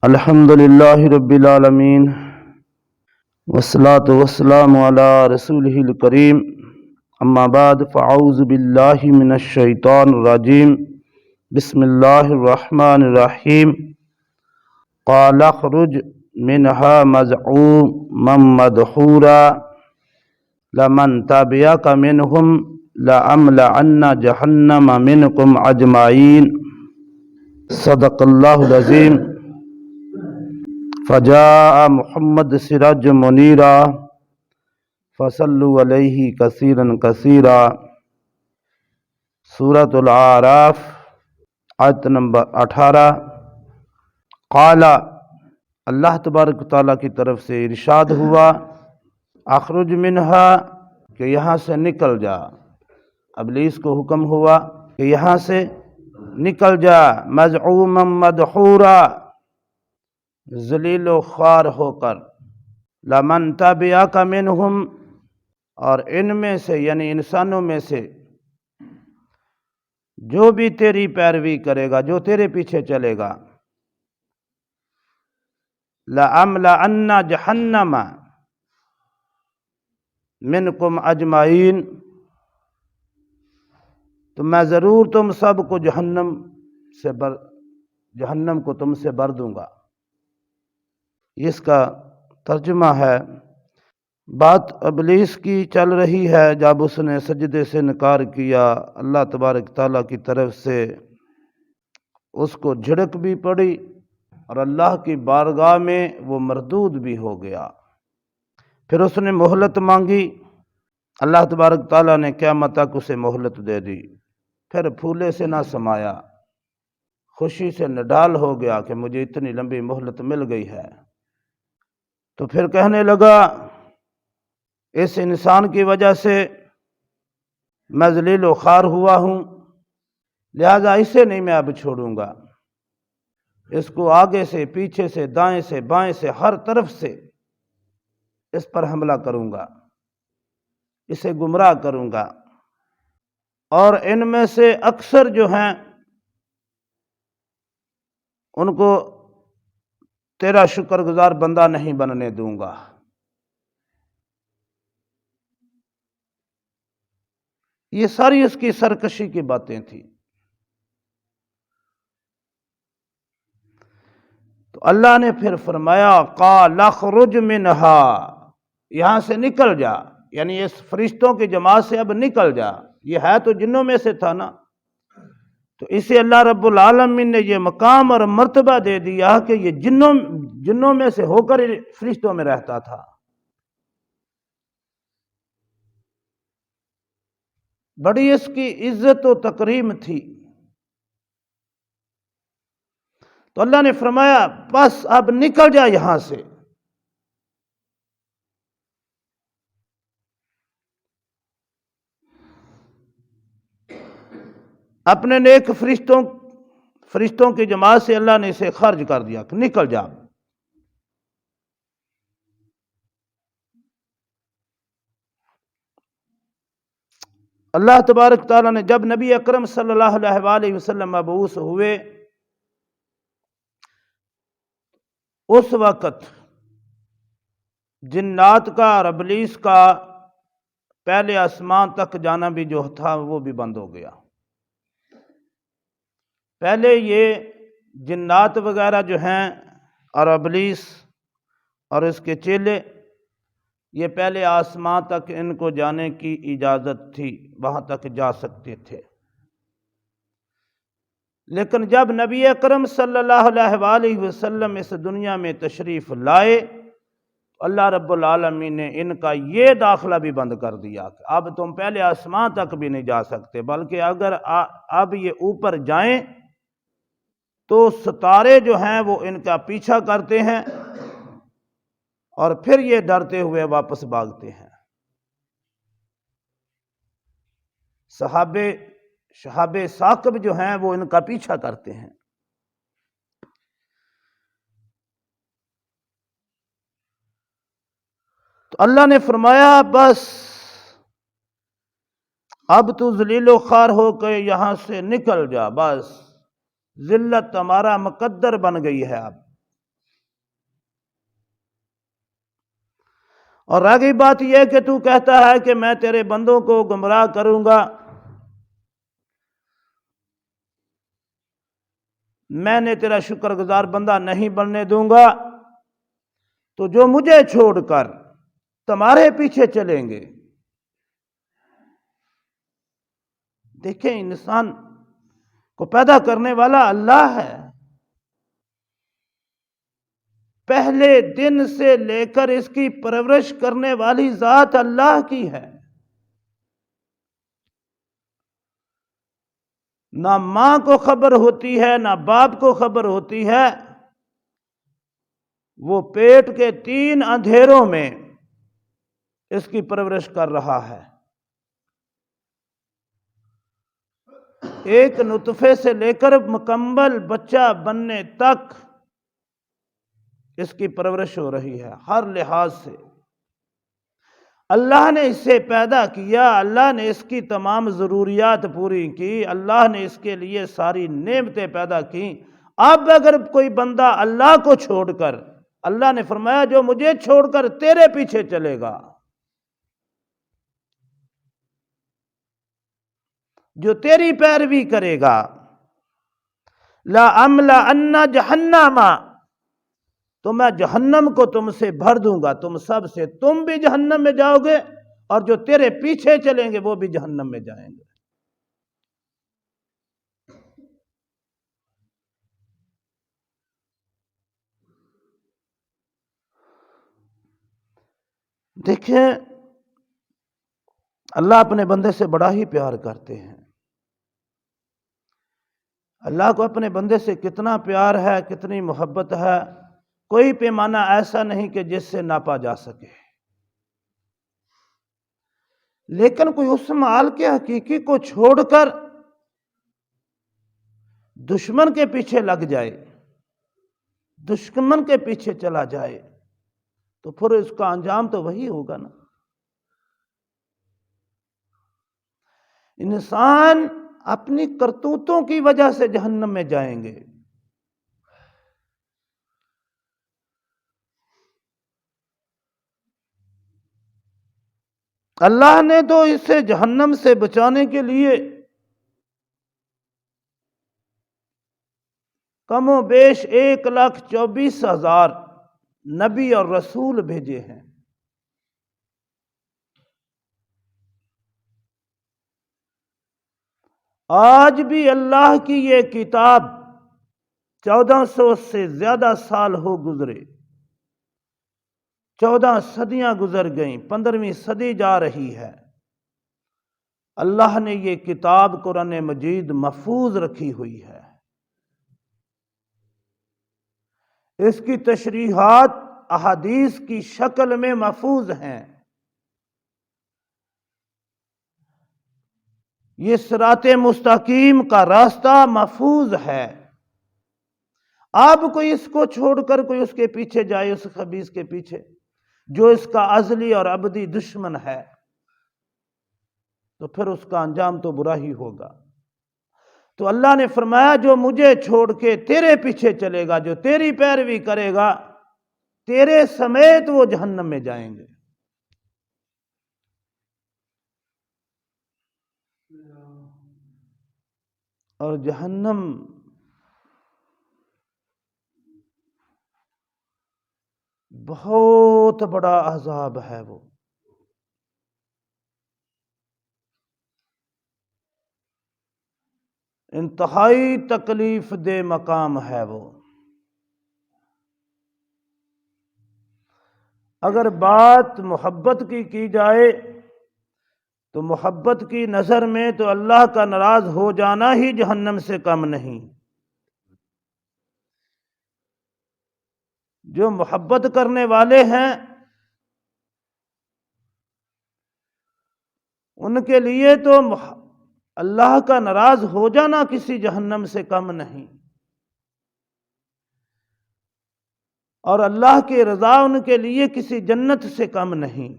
الحمد للہ رب العالمین والصلاة والسلام علی رسولہ الکریم اما بعد فاعوذ باللہ من الشیطان الرجیم بسم اللہ الرحمن الرحیم قال اخرج منها مذعوما مدحورا لمن تبعك منهم لأملأن جہنم منکم اجمعین صدق اللہ العظیم فجاء محمد سراج منیرا فصلوا علیہ کثیرا کثیرا۔ سورۃ الاعراف آیت نمبر 18۔ قال، اللہ تبارک و تعالیٰ کی طرف سے ارشاد ہوا، اخرج منہا، کہ یہاں سے نکل جا۔ ابلیس کو حکم ہوا کہ یہاں سے نکل جا، مذعوما مدحورا، ذلیل و خوار ہو کر، لمن تبعک منہم، اور ان میں سے یعنی انسانوں میں سے جو بھی تیری پیروی کرے گا، جو تیرے پیچھے چلے گا، لَأَمْلَأَنَّ جَهَنَّمَ مِنْكُمْ أَجْمَعِينَ، تو میں ضرور تم سب کو جہنم کو تم سے بھر دوں گا۔ اس کا ترجمہ ہے، بات ابلیس کی چل رہی ہے جب اس نے سجدے سے انکار کیا، اللہ تبارک تعالیٰ کی طرف سے اس کو جھڑک بھی پڑی اور اللہ کی بارگاہ میں وہ مردود بھی ہو گیا۔ پھر اس نے مہلت مانگی، اللہ تبارک تعالیٰ نے قیامت تک اسے مہلت دے دی۔ پھر پھولے سے نہ سمایا، خوشی سے نڈال ہو گیا کہ مجھے اتنی لمبی مہلت مل گئی ہے۔ تو پھر کہنے لگا، اس انسان کی وجہ سے میں ذلیل و خوار ہوا ہوں، لہذا اسے نہیں میں اب چھوڑوں گا، اس کو آگے سے، پیچھے سے، دائیں سے، بائیں سے، ہر طرف سے اس پر حملہ کروں گا، اسے گمراہ کروں گا، اور ان میں سے اکثر جو ہیں ان کو تیرا شکر گزار بندہ نہیں بننے دوں گا۔ یہ ساری اس کی سرکشی کی باتیں تھیں۔ تو اللہ نے پھر فرمایا، قال اخرج منہا، یہاں سے نکل جا، یعنی اس فرشتوں کی جماعت سے اب نکل جا۔ یہ ہے تو جنوں میں سے تھا نا، تو اسے اللہ رب العالمین نے یہ مقام اور مرتبہ دے دیا کہ یہ جنوں میں سے ہو کر فرشتوں میں رہتا تھا۔ بڑی اس کی عزت و تکریم تھی۔ تو اللہ نے فرمایا، بس اب نکل جا یہاں سے۔ اپنے نیک فرشتوں کی جماعت سے اللہ نے اسے خارج کر دیا کہ نکل جا۔ اللہ تبارک تعالیٰ نے جب نبی اکرم صلی اللہ علیہ وآلہ وسلم مبعوث ہوئے، اس وقت جنات کا اور ابلیس کا پہلے آسمان تک جانا بھی جو تھا وہ بھی بند ہو گیا۔ پہلے یہ جنات وغیرہ جو ہیں اور ابلیس اور اس کے چیلے، یہ پہلے آسمان تک ان کو جانے کی اجازت تھی، وہاں تک جا سکتے تھے۔ لیکن جب نبی اکرم صلی اللہ علیہ وآلہ وسلم اس دنیا میں تشریف لائے، اللہ رب العالمین نے ان کا یہ داخلہ بھی بند کر دیا کہ اب تم پہلے آسمان تک بھی نہیں جا سکتے، بلکہ اگر اب یہ اوپر جائیں تو ستارے جو ہیں وہ ان کا پیچھا کرتے ہیں اور پھر یہ ڈرتے ہوئے واپس بھاگتے ہیں۔ شہاب ثاقب جو ہیں وہ ان کا پیچھا کرتے ہیں۔ تو اللہ نے فرمایا، بس اب تو ذلیل و خوار ہو کے یہاں سے نکل جا، بس ذلت ہمارا مقدر بن گئی ہے اب۔ اور آگے بات یہ کہ تو کہتا ہے کہ میں تیرے بندوں کو گمراہ کروں گا، میں نے تیرا شکر گزار بندہ نہیں بننے دوں گا، تو جو مجھے چھوڑ کر تمہارے پیچھے چلیں گے۔ دیکھیں، انسان کو پیدا کرنے والا اللہ ہے، پہلے دن سے لے کر اس کی پرورش کرنے والی ذات اللہ کی ہے۔ نہ ماں کو خبر ہوتی ہے، نہ باپ کو خبر ہوتی ہے، وہ پیٹ کے 3 اندھیروں میں اس کی پرورش کر رہا ہے، ایک نطفے سے لے کر مکمل بچہ بننے تک اس کی پرورش ہو رہی ہے، ہر لحاظ سے۔ اللہ نے اسے پیدا کیا، اللہ نے اس کی تمام ضروریات پوری کی، اللہ نے اس کے لیے ساری نعمتیں پیدا کی۔ اب اگر کوئی بندہ اللہ کو چھوڑ کر، اللہ نے فرمایا جو مجھے چھوڑ کر تیرے پیچھے چلے گا، جو تیری پیروی کرے گا، لا املا ان جہنم، تو میں جہنم کو تم سے بھر دوں گا، تم سب سے، تم بھی جہنم میں جاؤ گے اور جو تیرے پیچھے چلیں گے وہ بھی جہنم میں جائیں گے۔ دیکھیں، اللہ اپنے بندے سے بڑا ہی پیار کرتے ہیں۔ اللہ کو اپنے بندے سے کتنا پیار ہے، کتنی محبت ہے، کوئی پیمانہ ایسا نہیں کہ جس سے ناپا جا سکے۔ لیکن کوئی اس مال کے حقیقی کو چھوڑ کر دشمن کے پیچھے لگ جائے، دشمن کے پیچھے چلا جائے، تو پھر اس کا انجام تو وہی ہوگا نا۔ انسان اپنی کرتوتوں کی وجہ سے جہنم میں جائیں گے۔ اللہ نے تو اسے جہنم سے بچانے کے لیے کم و بیش 1,24,000 نبی اور رسول بھیجے ہیں۔ آج بھی اللہ کی یہ کتاب 1400 سے زیادہ سال ہو گزرے، 14 صدیاں گزر گئیں، 15ویں صدی جا رہی ہے، اللہ نے یہ کتاب قرآن مجید محفوظ رکھی ہوئی ہے۔ اس کی تشریحات احادیث کی شکل میں محفوظ ہیں۔ یہ صراط مستقیم کا راستہ محفوظ ہے۔ اب کوئی اس کو چھوڑ کر کوئی اس کے پیچھے جائے، اس خبیث کے پیچھے، جو اس کا ازلی اور ابدی دشمن ہے، تو پھر اس کا انجام تو برا ہی ہوگا۔ تو اللہ نے فرمایا جو مجھے چھوڑ کے تیرے پیچھے چلے گا، جو تیری پیروی کرے گا، تیرے سمیت وہ جہنم میں جائیں گے۔ اور جہنم بہت بڑا عذاب ہے، وہ انتہائی تکلیف دہ مقام ہے۔ وہ اگر بات محبت کی جائے تو محبت کی نظر میں تو اللہ کا ناراض ہو جانا ہی جہنم سے کم نہیں۔ جو محبت کرنے والے ہیں ان کے لیے تو اللہ کا ناراض ہو جانا کسی جہنم سے کم نہیں، اور اللہ کی رضا ان کے لیے کسی جنت سے کم نہیں۔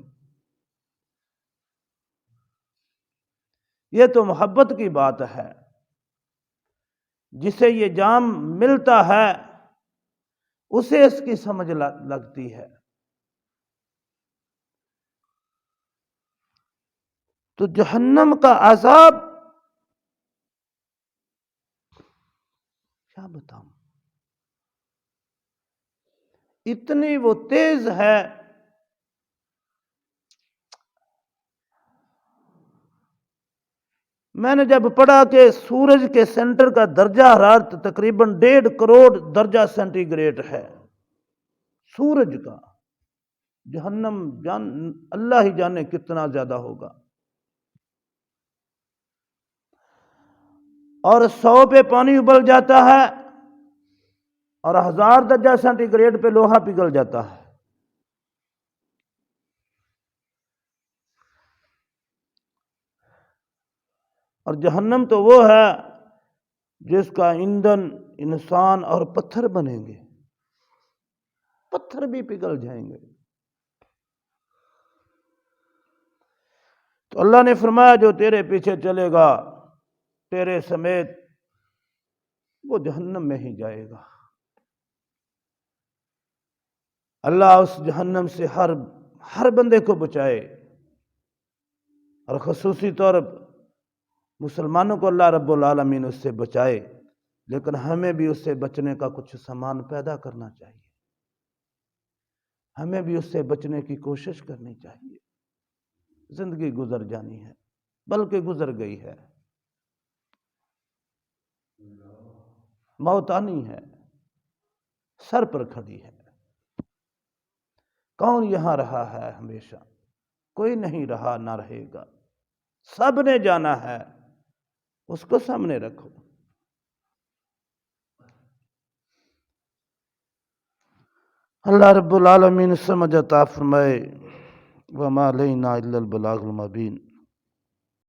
یہ تو محبت کی بات ہے۔ جسے یہ جام ملتا ہے اسے اس کی سمجھ لگتی ہے۔ تو جہنم کا عذاب کیا بتاؤں، اتنی وہ تیز ہے. میں نے جب پڑھا کہ سورج کے سینٹر کا درجہ حرارت تقریباً 1.5 کروڑ درجہ سینٹی گریڈ ہے سورج کا، جہنم اللہ ہی جانے کتنا زیادہ ہوگا. اور 100 پہ پانی ابل جاتا ہے اور 1000 درجہ سینٹی گریڈ پہ لوہا پگھل جاتا ہے. اور جہنم تو وہ ہے جس کا ایندھن انسان اور پتھر بنیں گے، پتھر بھی پگھل جائیں گے. تو اللہ نے فرمایا جو تیرے پیچھے چلے گا تیرے سمیت وہ جہنم میں ہی جائے گا. اللہ اس جہنم سے ہر بندے کو بچائے، اور خصوصی طور مسلمانوں کو اللہ رب العالمین اس سے بچائے. لیکن ہمیں بھی اس سے بچنے کا کچھ سامان پیدا کرنا چاہیے، ہمیں بھی اس سے بچنے کی کوشش کرنی چاہیے. زندگی گزر جانی ہے، بلکہ گزر گئی ہے، موت آنی ہے، سر پر کھڑی ہے. کون یہاں رہا ہے ہمیشہ؟ کوئی نہیں رہا، نہ رہے گا. سب نے جانا ہے، اس کو سامنے رکھو. اللہ رب العالمین سمجھ عطا فرمائے. وما علینا الا البلاغ المبین.